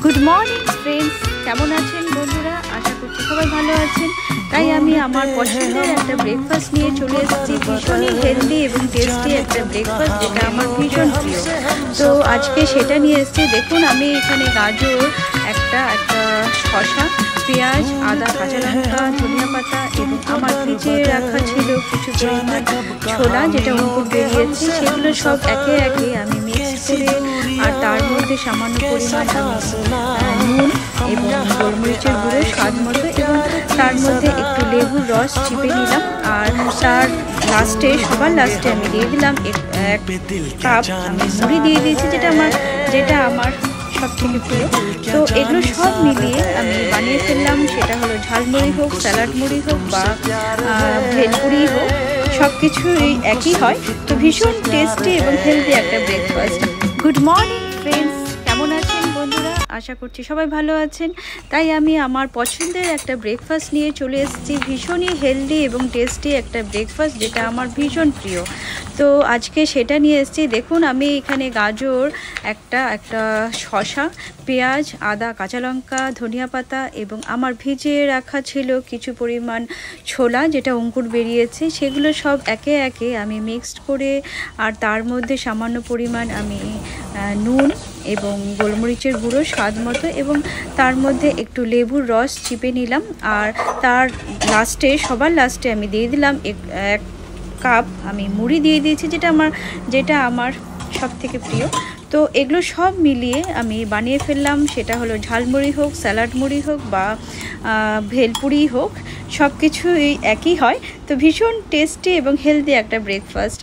Good morning friends, কেমন আছেন বন্ধুরা? আশা করছি সবাই ভালো আছেন। তাই আমি আমার পছন্দের একটা ব্রেকফাস্ট নিয়ে চলে এসেছি, ভীষণই হেলদি এবং টেস্টি একটা ব্রেকফাস্ট, যেটা আমার ভীষণ প্রিয়। তো আজকে সেটা নিয়ে এসেছি। দেখুন, আমি এখানে গাজর, একটা শসা, পেঁয়াজ, আদা, কাঁচা লঙ্কা, ধনিয়া পাতা এবং আমার ভিজিয়ে রাখা ছিল কিছু পরিমাণ ছোলা, যেটা অঙ্কুর বেরিয়েছে, সেগুলো সব একে একে আমি মিক্স করে আর তার মধ্যে সামান্য পরিমাণ নুন এবং গোলমরিচের গুঁড়ো স্বাদ মতো এবং তার মধ্যে একটু লেবুর রস চিপে নিলাম। আর তার সবার লাস্টে আমি দিয়ে দিলাম এক কাপ আমি মুড়ি দিয়ে দিয়েছি, যেটা আমার সব থেকে প্রিয়। তো এগুলো সব মিলিয়ে আমি বানিয়ে ফেললাম। সেটা হলো ঝালমুড়ি হোক, স্যালাড মুড়ি হোক বা ভেলপুরি হোক, সব কিছুই একই হয়। তো ভীষণ টেস্টি এবং হেলদি একটা ব্রেকফাস্ট। গুড মর্নিং ফ্রেন্ডস, কেমন আছেন বন্ধুরা? আশা করছি সবাই ভালো আছেন। তাই আমি আমার পছন্দের একটা ব্রেকফাস্ট নিয়ে চলে এসেছি, ভীষণই হেলদি এবং টেস্টি একটা ব্রেকফাস্ট, যেটা আমার ভীষণ প্রিয়। তো আজকে সেটা নিয়ে এসেছি। দেখুন, আমি এখানে গাজর, একটা শসা, পেঁয়াজ, আদা, কাঁচা লঙ্কা, ধনিয়া পাতা এবং আমার ভিজিয়ে রাখা ছিল কিছু পরিমাণ ছোলা, যেটা অঙ্কুর বেরিয়েছে, সেগুলো সব একে একে আমি মিক্সড করে আর তার মধ্যে সামান্য পরিমাণ আমি নুন এবং গোলমরিচের গুঁড়ো স্বাদ মতো এবং তার মধ্যে একটু লেবুর রস চিপে নিলাম। আর তার সবার লাস্টে আমি দিয়ে দিলাম এক কাপ আমি মুড়ি দিয়ে দিয়েছি, যেটা আমার সব থেকে প্রিয়। তো এগুলো সব মিলিয়ে আমি বানিয়ে ফেললাম। সেটা হলো ঝালমুড়ি হোক, স্যালাড মুড়ি হোক বা ভেলপুরি হোক, সব কিছুই একই হয়। তো ভীষণ টেস্টি এবং হেলদি একটা ব্রেকফাস্ট।